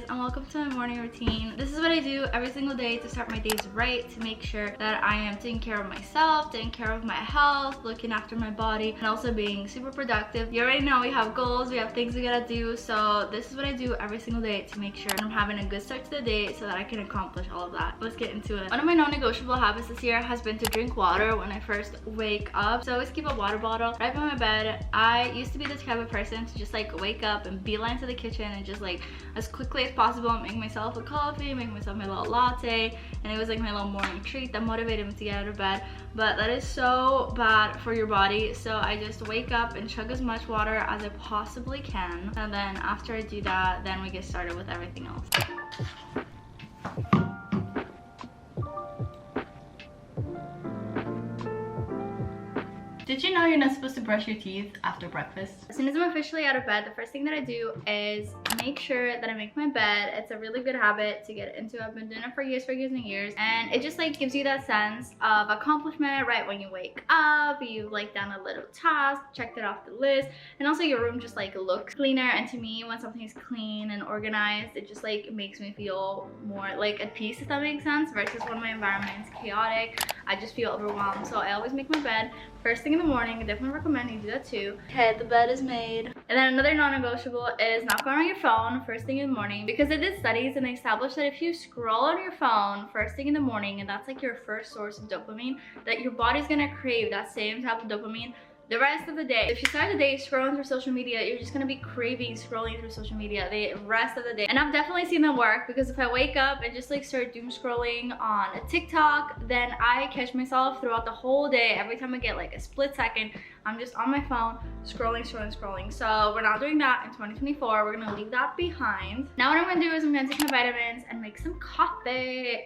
and welcome to my morning routine. This is what I do every single day to start my days right, to make sure that I am taking care of myself, taking care of my health, looking after my body, and also being super productive. You already know we have goals, we have things we gotta do, so this is what I do every single day to make sure I'm having a good start to the day so that I can accomplish all of that. Let's get into it. One of my non-negotiable habits this year has been to drink water when I first wake up. So I always keep a water bottle right by my bed. I used to be the type of person to just like wake up and beeline to the kitchen and just like as quickly as possible make myself a coffee, make myself my little latte, and it was like my little morning treat that motivated me to get out of bed. But that is so bad for your body, so I just wake up and chug as much water as I possibly can, and then after I do that, then we get started with everything else. Did you know you're not supposed to brush your teeth after breakfast? As soon as I'm officially out of bed, the first thing that I do is make sure that I make my bed. It's a really good habit to get into. I've been doing it for years and years. And it just like gives you that sense of accomplishment right when you wake up. You've like done a little task, checked it off the list. And also your room just like looks cleaner. And to me, when something is clean and organized, it just like makes me feel more like at peace, if that makes sense, versus when my environment is chaotic. I just feel overwhelmed. So I always make my bed first thing in the morning. I definitely recommend you do that too. Okay, the bed is made. And then another non-negotiable is not going on your phone first thing in the morning, because they did studies and they established that if you scroll on your phone first thing in the morning, and that's like your first source of dopamine, that your body's gonna crave that same type of dopamine the rest of the day. If you start the day scrolling through social media, you're just gonna be craving scrolling through social media the rest of the day. And I've definitely seen them work, because if I wake up and just like start doom scrolling on TikTok, then I catch myself throughout the whole day. Every time I get like a split second, I'm just on my phone scrolling. So we're not doing that in 2024. We're gonna leave that behind. Now what I'm gonna do is I'm gonna take my vitamins and make some coffee.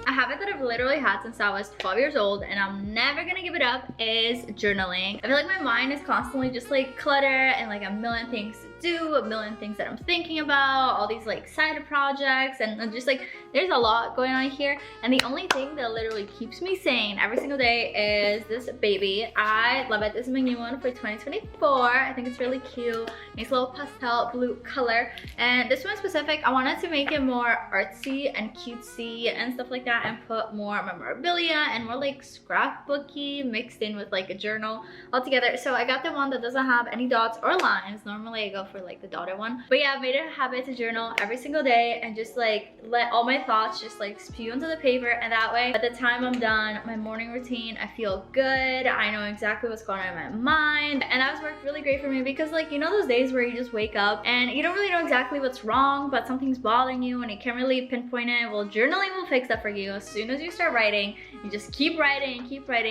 A habit that I've literally had since I was 12 years old, and I'm never gonna give it up, is journaling. I feel like my mind is constantly just like clutter and like a million things to do, a million things that I'm thinking about, all these like side projects, and just like there's a lot going on here. And the only thing that literally keeps me sane every single day is this baby. I love it. This is my new one for 2024. I think it's really cute. Nice little pastel blue color. And this one specific, I wanted to make it more artsy and cutesy and stuff like that, and put more memorabilia and more like scrapbooky mixed in with like a journal all together. So I got the one that doesn't have any dots or lines. Normally I go for like the dotted one, but yeah, I've made it a habit to journal every single day and just like let all my thoughts just like spew onto the paper, and that way by the time I'm done my morning routine, I feel good. I know exactly what's going on in my mind, and that's worked really great for me, because like, you know, those days where you just wake up and you don't really know exactly what's wrong, but something's bothering you and you can't really pinpoint it. Well, journaling will fix that for you. As soon as you start writing, you just keep writing,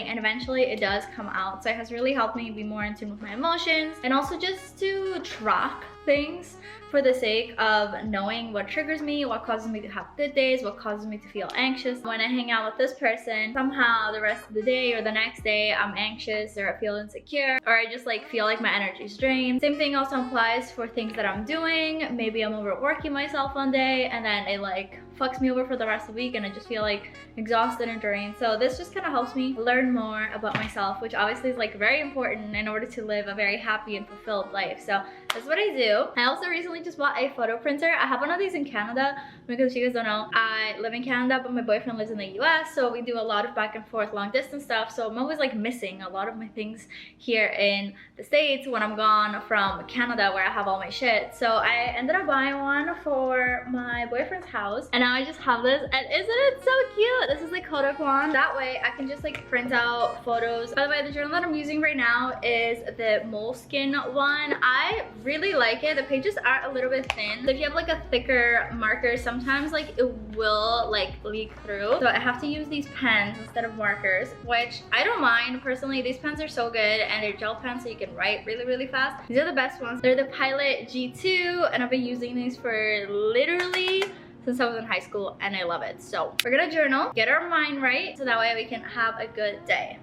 and eventually it does come out. So it has really helped me be more in tune with my emotions, and also just to track things for the sake of knowing what triggers me, what causes me to have good days, what causes me to feel anxious. When I hang out with this person, somehow the rest of the day or the next day I'm anxious, or I feel insecure, or I just like feel like my energy's drained. Same thing also applies for things that I'm doing. Maybe I'm overworking myself one day and then it like fucks me over for the rest of the week and I just feel like exhausted and drained. So this just kind of helps me learn more about myself, which obviously is like very important in order to live a very happy and fulfilled life. So that's what I do. I also recently just bought a photo printer. I have one of these in Canada, because you guys don't know, I live in Canada but my boyfriend lives in the US, so we do a lot of back and forth long distance stuff. So I'm always like missing a lot of my things here in the States when I'm gone from Canada, where I have all my shit. So I ended up buying one for my boyfriend's house, and now I just have this, and isn't it so cute? This is like Kodak one. That way I can just like print out photos. By the way, the journal that I'm using right now is the Moleskine one. I really like it. The pages are a little bit thin, so if you have like a thicker marker, sometimes like it will like leak through. So I have to use these pens instead of markers, which I don't mind personally. These pens are so good, and they're gel pens, so you can write really fast. These are the best ones. They're the Pilot G2, and I've been using these for literally since I was in high school, and I love it. So we're gonna journal, get our mind right, so that way we can have a good day.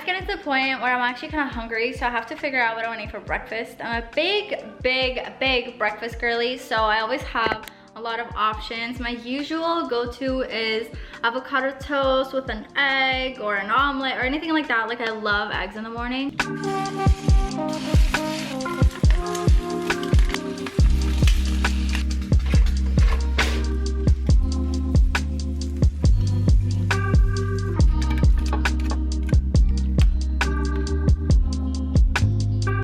getting to the point where I'm actually kind of hungry, so I have to figure out what I want to eat for breakfast. I'm a big breakfast girly, so I always have a lot of options. My usual go-to is avocado toast with an egg or an omelet or anything like that. Like, I love eggs in the morning.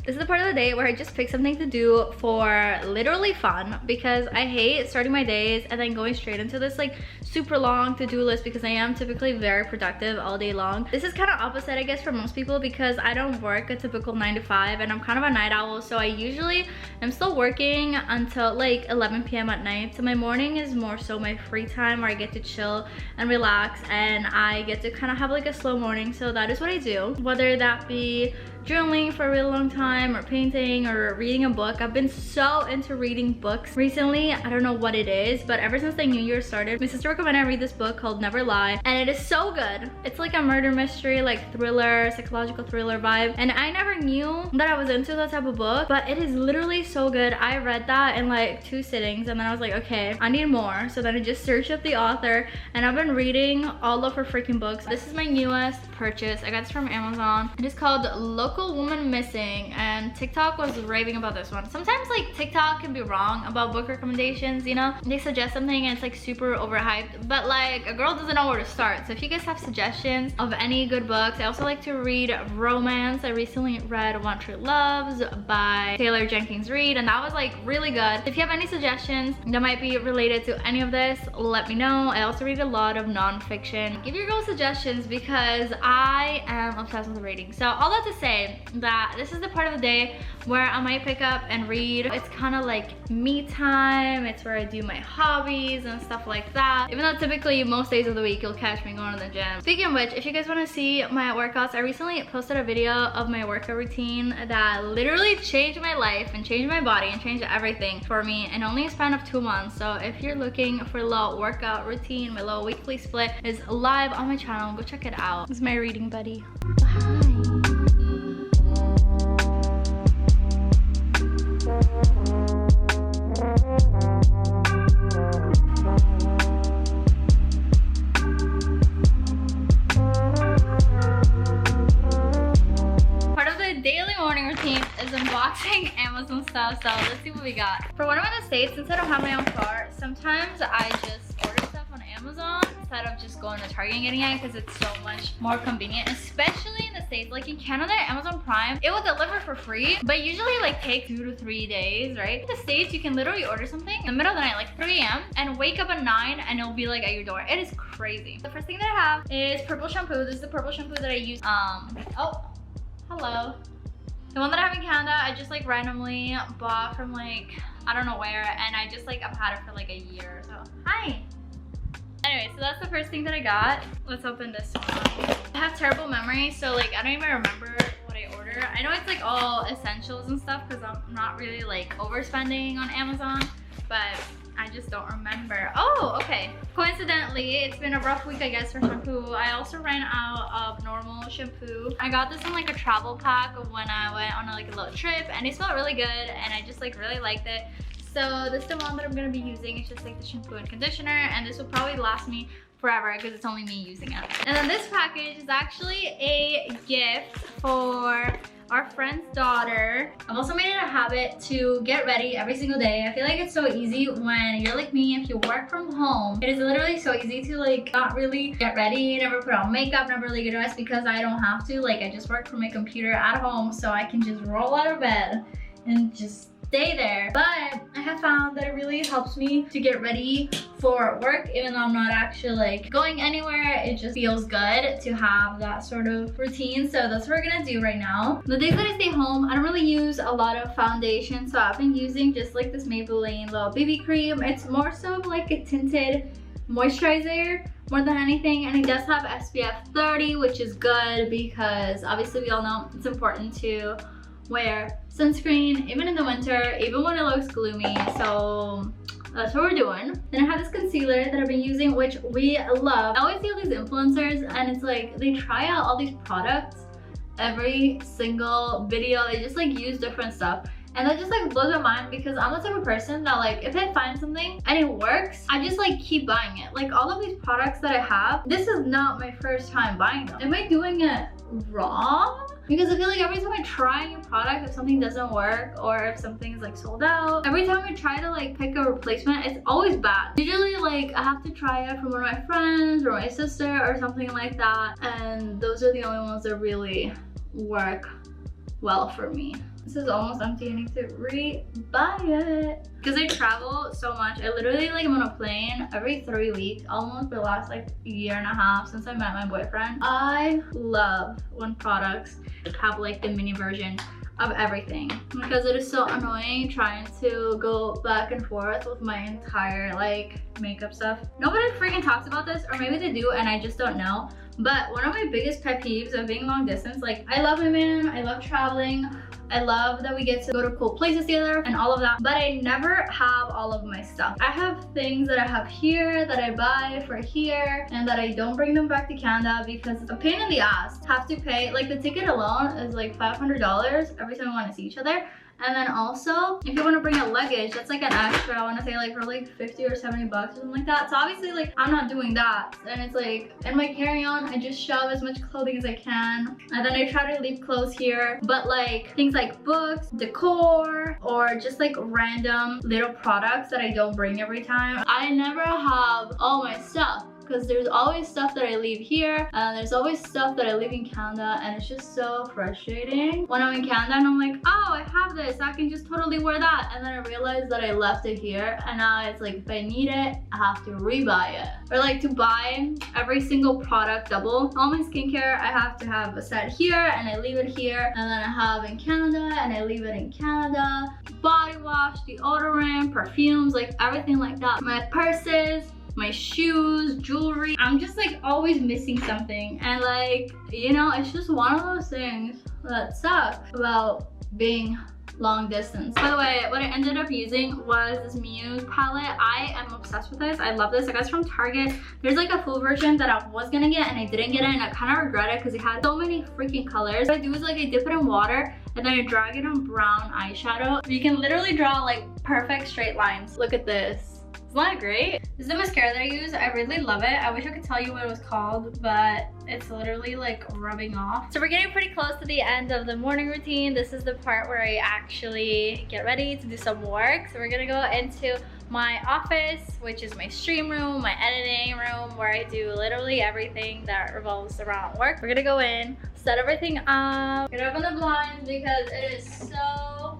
This is the part of the day where I just pick something to do for literally fun, because I hate starting my days and then going straight into this like super long to-do list, because I am typically very productive all day long. This is kind of opposite, I guess, for most people, because I don't work a typical 9 to 5 and I'm kind of a night owl, so I usually am still working until like 11 p.m. at night. So my morning is more so my free time where I get to chill and relax, and I get to kind of have like a slow morning. So that is what I do, whether that be journaling for a really long time or painting or reading a book. I've been so into reading books recently. I don't know what it is, but ever since the new year started, my sister recommended I read this book called Never Lie, and it is so good. It's like a murder mystery, like thriller, psychological thriller vibe, and I never knew that I was into that type of book, but it is literally so good. I read that in like 2 sittings, and then I was like, okay, I need more. So then I just searched up the author, and I've been reading all of her freaking books. This is my newest purchase. I got this from Amazon. It is called Local Woman Missing, and TikTok was raving about this one. Sometimes like TikTok can be wrong about book recommendations, you know? They suggest something and it's like super overhyped, but like a girl doesn't know where to start. So if you guys have suggestions of any good books, I also like to read romance. I recently read One True Loves by Taylor Jenkins Reid, and that was like really good. If you have any suggestions that might be related to any of this, let me know. I also read a lot of nonfiction. Give your girls suggestions, because I am obsessed with reading. So all that to say that this is the part of the day where I might pick up and read. It's kind of like me time. It's where I do my hobbies and stuff like that. Even though typically most days of the week you'll catch me going to the gym. Speaking of which, if you guys want to see my workouts, I recently posted a video of my workout routine that literally changed my life and changed my body and changed everything for me in only a span of 2 months. So if you're looking for a little workout routine, my little weekly split is live on my channel. Go check it out. This is my reading buddy. Hi. Is unboxing Amazon stuff, so let's see what we got. For when I'm in the States, since I don't have my own car, sometimes I just order stuff on Amazon instead of just going to Target and getting it, because it's so much more convenient, especially in the States. Like in Canada, Amazon Prime, it will deliver for free, but usually like take 2 to 3 days, right? In the States, you can literally order something in the middle of the night, like 3 a.m. and wake up at 9 and it'll be like at your door. It is crazy. The first thing that I have is purple shampoo. This is the purple shampoo that I use. Oh, hello. The one that I have in Canada, I just like randomly bought from like, I don't know where, and I just like, I've had it for like a year or so. Hi! Anyway, so that's the first thing that I got. Let's open this one. I have terrible memory, so like I don't even remember what I ordered. I know it's like all essentials and stuff, because I'm not really like overspending on Amazon, but I just don't remember. Oh, okay. Coincidentally, it's been a rough week, I guess, for shampoo. I also ran out of normal shampoo. I got this in like a travel pack when I went on like a little trip, and it smelled really good, and I just like really liked it. So this is the one that I'm gonna be using. It's just like the shampoo and conditioner, and this will probably last me forever because it's only me using it. And then this package is actually a gift for our friend's daughter. I've also made it a habit to get ready every single day. I feel like it's so easy when you're like me, if you work from home. It is literally so easy to like not really get ready, never put on makeup, never really get dressed, because I don't have to. Like I just work from my computer at home, so I can just roll out of bed and just stay there. But I have found that it really helps me to get ready for work, even though I'm not actually like going anywhere. It just feels good to have that sort of routine. So that's what we're gonna do right now. The days that I stay home, I don't really use a lot of foundation, so I've been using just like this Maybelline little BB cream. It's more so like a tinted moisturizer more than anything, and it does have SPF 30, which is good because obviously we all know it's important to wear sunscreen even in the winter, even when it looks gloomy. So that's what we're doing. Then I have this concealer that I've been using, which we love. I always see all these influencers and it's like they try out all these products every single video. They just like use different stuff. And that just like blows my mind because I'm the type of person that like if I find something and it works, I just like keep buying it. Like all of these products that I have, this is not my first time buying them. Am I doing it wrong? Because I feel like every time I try a new product, if something doesn't work or if something is like sold out, every time I try to like pick a replacement, it's always bad. Usually like I have to try it from one of my friends or my sister or something like that. And those are the only ones that really work well for me. This is almost empty. I need to re-buy it. Because I travel so much. I literally like am on a plane every 3 weeks, almost for the last like year and a half since I met my boyfriend. I love when products have like the mini version of everything because it is so annoying trying to go back and forth with my entire like makeup stuff. Nobody freaking talks about this, or maybe they do and I just don't know. But one of my biggest pet peeves of being long distance, like I love my man, I love traveling, I love that we get to go to cool places together and all of that, but I never have all of my stuff. I have things that I have here that I buy for here and that I don't bring them back to Canada because it's a pain in the ass. Have to pay, like the ticket alone is like $500 every time we want to see each other. And then also, if you want to bring a luggage, that's like an extra, I want to say like for like 50 or 70 bucks or something like that. So obviously like I'm not doing that. And it's like in my carry-on, I just shove as much clothing as I can. And then I try to leave clothes here. But like things like books, decor, or just like random little products that I don't bring every time. I never have all my stuff, because there's always stuff that I leave here and there's always stuff that I leave in Canada, and it's just so frustrating when I'm in Canada and I'm like, oh, I have this, I can just totally wear that, and then I realize that I left it here and now it's like if I need it, I have to re-buy it. Or like to buy every single product double. All my skincare, I have to have a set here and I leave it here, and then I have in Canada and I leave it in Canada. Body wash, deodorant, perfumes, like everything like that. My purses, my shoes, jewelry. I'm just like always missing something, and like, you know, it's just one of those things that suck about being long distance. By the way, what I ended up using was this Muse palette. I am obsessed with this. I love this. I got this from Target. There's like a full version that I was gonna get and I didn't get it, and I kind of regret it because it had so many freaking colors. What I do is like I dip it in water and then I drag it on brown eyeshadow. You can literally draw like perfect straight lines. Look at this. Isn't that great? This is the mascara that I use. I really love it. I wish I could tell you what it was called, but it's literally like rubbing off. So we're getting pretty close to the end of the morning routine. This is the part where I actually get ready to do some work. So we're gonna go into my office, which is my stream room, my editing room, where I do literally everything that revolves around work. We're gonna go in, set everything up, get open the blinds because it is so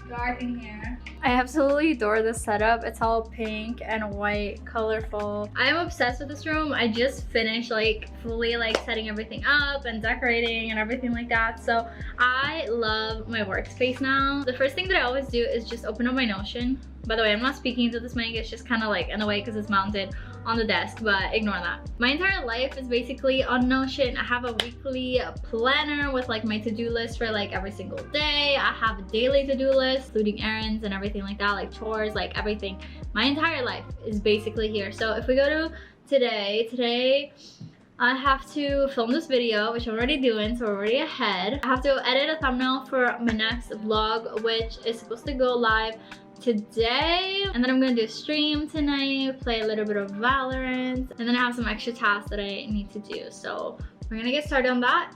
dark in here. I absolutely adore this setup. It's all pink and white, colorful. I am obsessed with this room. I just finished like fully like setting everything up and decorating and everything like that. So I love my workspace now. The first thing that I always do is just open up my Notion. By the way, I'm not speaking to this mic. It's just kind of like in the way because it's mounted on the desk, but ignore that. My entire life is basically on Notion. I have a weekly planner with like my to-do list for like every single day. I have a daily to-do list, including errands and everything like that, like chores, like everything. My entire life is basically here. So if we go to today, I have to film this video, which I'm already doing, so we're already ahead. I have to edit a thumbnail for my next vlog, which is supposed to go live today, and then I'm gonna do a stream tonight, play a little bit of Valorant, and then I have some extra tasks that I need to do. So we're gonna get started on that.